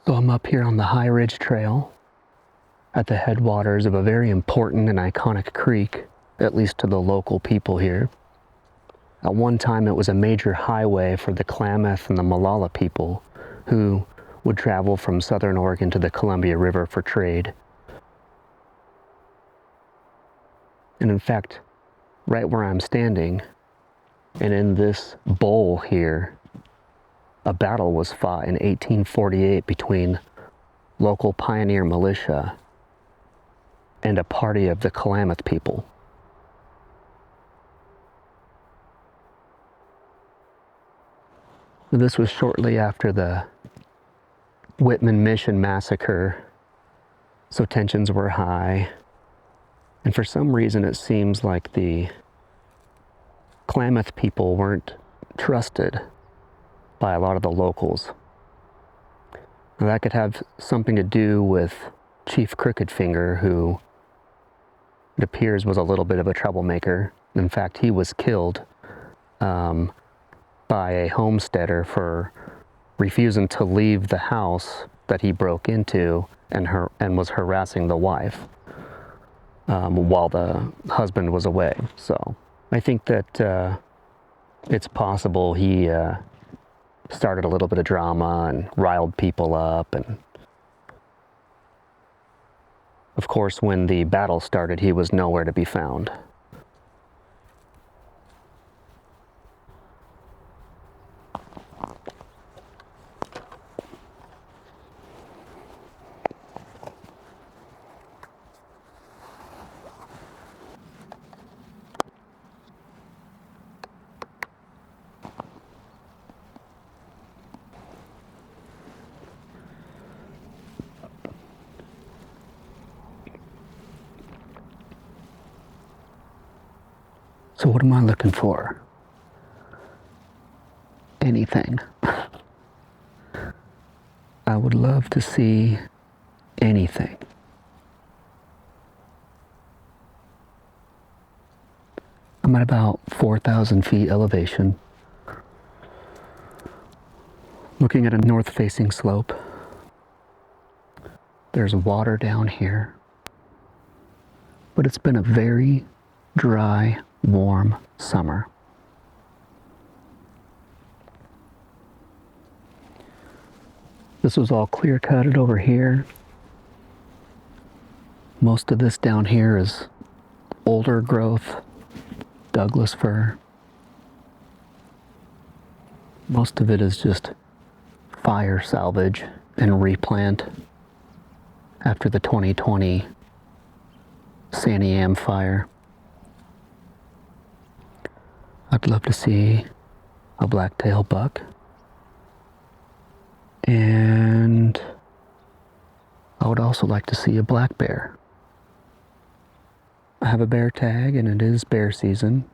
So I'm up here on the High Ridge Trail at the headwaters of a very important and iconic creek, at least to the local people here. At one time it was a major highway for the Klamath and the Molalla people who would travel from southern Oregon to the Columbia River for trade. And in fact, right where I'm standing, and in this bowl here, a battle was fought in 1848 between local pioneer militia and a party of the Klamath people. This was shortly after the Whitman Mission massacre, so tensions were high, and for some reason it seems like the Klamath people weren't trusted by a lot of the locals. Now, that could have something to do with Chief Crooked Finger, who it appears was a little bit of a troublemaker. In fact, he was killed by a homesteader for refusing to leave the house that he broke into and was harassing the wife while the husband was away. So I think that it's possible he started a little bit of drama and riled people up, and of course when the battle started he was nowhere to be found. So what am I looking for? Anything. I would love to see anything. I'm at about 4,000 feet elevation, looking at a north-facing slope. There's water down here, but it's been a very dry, warm summer. This was all clear-cutted over here. Most of this down here is older growth, Douglas fir. Most of it is just fire salvage and replant after the 2020 Santiam fire. I'd love to see a blacktail buck, and I would also like to see a black bear. I have a bear tag and it is bear season.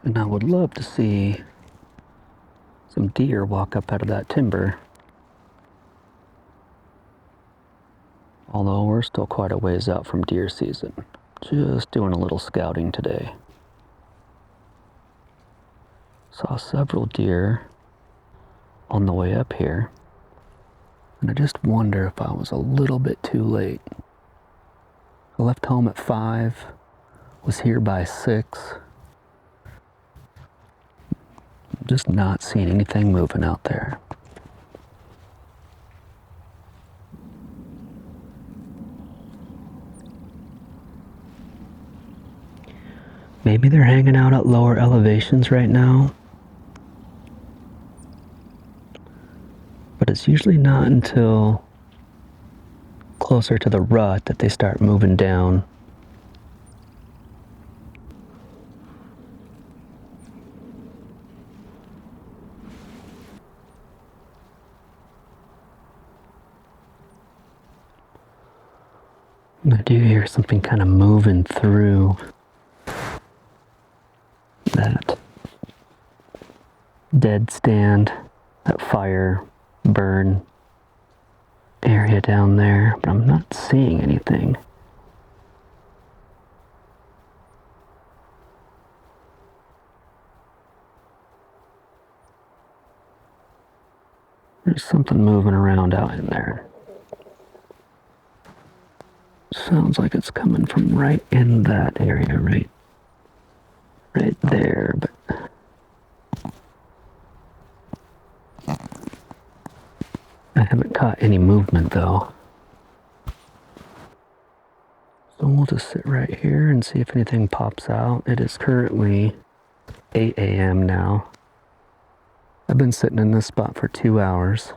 And I would love to see some deer walk up out of that timber. Although we're still quite a ways out from deer season. Just doing a little scouting today. Saw several deer on the way up here, and I just wonder if I was a little bit too late. I left home at 5, was here by 6. Just not seeing anything moving out there. Maybe they're hanging out at lower elevations right now. But it's usually not until closer to the rut that they start moving down. I do hear something kind of moving through that dead stand, that fire burn area down there, but I'm not seeing anything. There's something moving around out in there. Sounds like it's coming from right in that area, right there, but I haven't caught any movement though. So we'll just sit right here and see if anything pops out. It is currently 8 a.m. now. I've been sitting in this spot for 2 hours.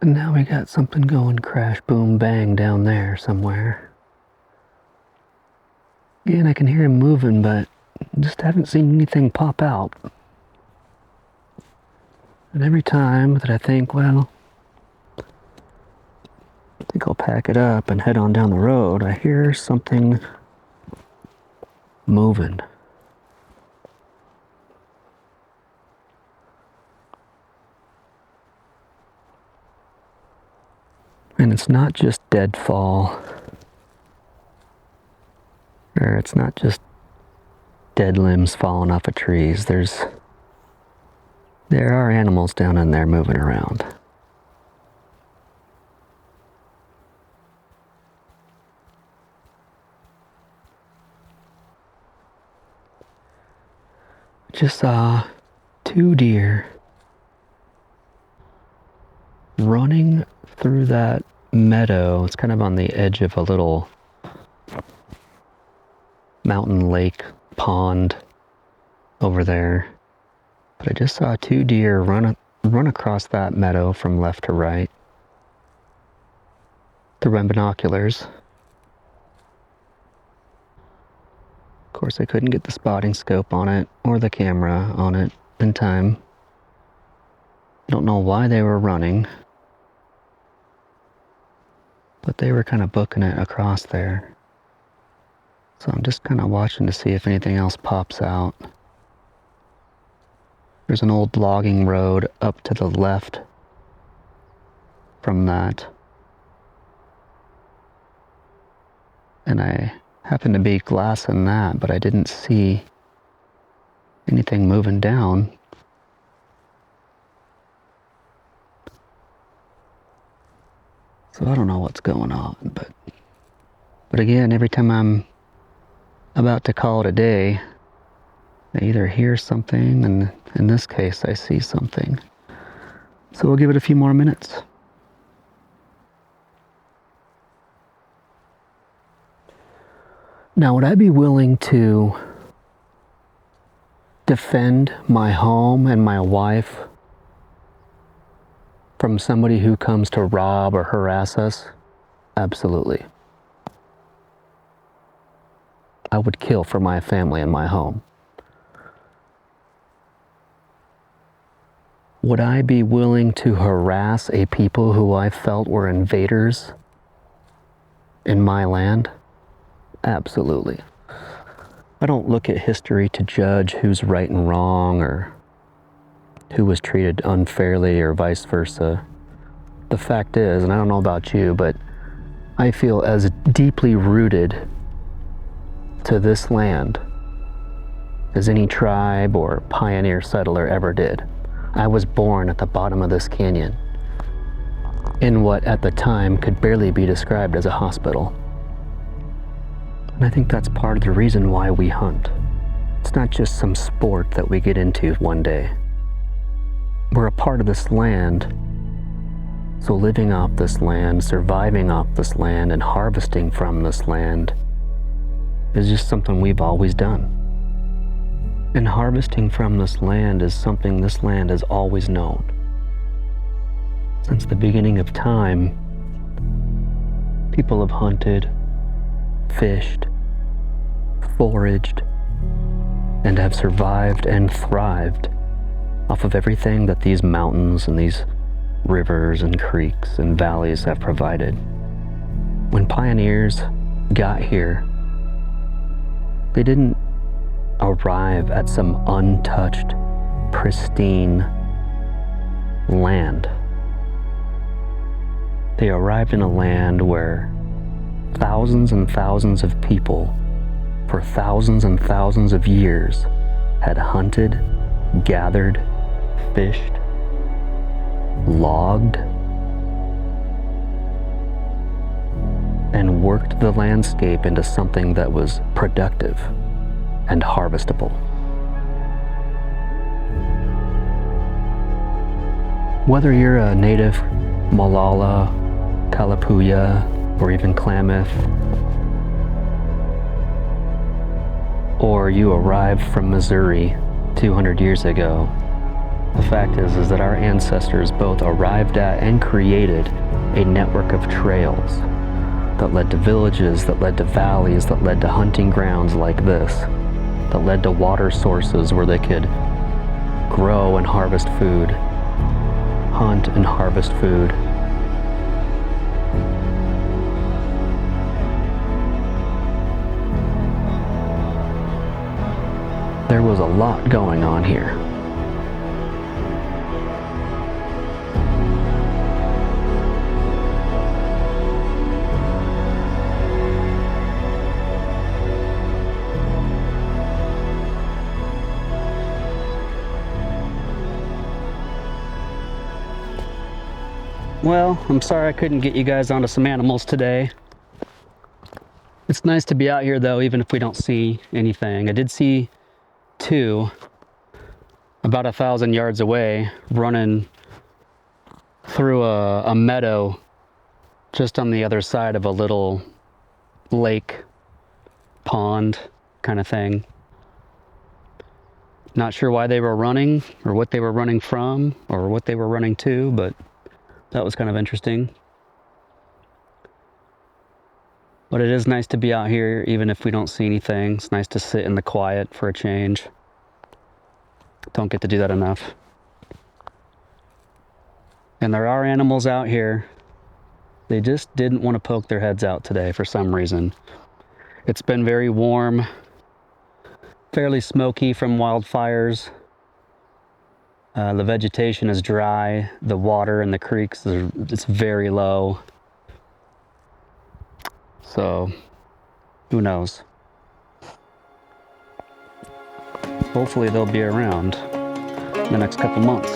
And now we got something going crash, boom, bang down there somewhere. Again, I can hear him moving, but just haven't seen anything pop out. And every time that I think, well, I think I'll pack it up and head on down the road, I hear something moving. And it's not just deadfall, or it's not just dead limbs falling off of trees. There are animals down in there moving around. Just saw 2 deer running through that meadow. It's kind of on the edge of a little mountain lake pond over there. But I just saw 2 deer run across that meadow from left to right through my binoculars. Of course, I couldn't get the spotting scope on it or the camera on it in time. Don't know why they were running, but they were kind of booking it across there. So I'm just kind of watching to see if anything else pops out. There's an old logging road up to the left from that. And I happened to be glassing that, but I didn't see anything moving down. So I don't know what's going on, but again, every time I'm about to call it a day, I either hear something, and in this case, I see something. So we'll give it a few more minutes. Now, would I be willing to defend my home and my wife from somebody who comes to rob or harass us? Absolutely. I would kill for my family and my home. Would I be willing to harass a people who I felt were invaders in my land? Absolutely. I don't look at history to judge who's right and wrong or who was treated unfairly or vice versa. The fact is, and I don't know about you, but I feel as deeply rooted to this land as any tribe or pioneer settler ever did. I was born at the bottom of this canyon in what at the time could barely be described as a hospital. And I think that's part of the reason why we hunt. It's not just some sport that we get into one day. We're a part of this land, so living off this land, surviving off this land, and harvesting from this land is just something we've always done. And harvesting from this land is something this land has always known. Since the beginning of time, people have hunted, fished, foraged, and have survived and thrived off of everything that these mountains and these rivers and creeks and valleys have provided. When pioneers got here, they didn't arrive at some untouched, pristine land. They arrived in a land where thousands and thousands of people for thousands and thousands of years had hunted, gathered, fished, logged, and worked the landscape into something that was productive and harvestable. Whether you're a native Malala, Kalapuya, or even Klamath, or you arrived from Missouri 200 years ago, the fact is that our ancestors both arrived at and created a network of trails that led to villages, that led to valleys, that led to hunting grounds like this, that led to water sources where they could grow and harvest food, hunt and harvest food. There was a lot going on here. Well, I'm sorry I couldn't get you guys onto some animals today. It's nice to be out here though, even if we don't see anything. I did see two about 1,000 yards away running through a meadow just on the other side of a little lake, pond kind of thing. Not sure why they were running or what they were running from or what they were running to, but that was kind of interesting. But it is nice to be out here, even if we don't see anything. It's nice to sit in the quiet for a change. Don't get to do that enough. And there are animals out here. They just didn't want to poke their heads out today for some reason. It's been very warm, fairly smoky from wildfires. The vegetation is dry. The water in the creeks it's very low. So, who knows? Hopefully they'll be around in the next couple months.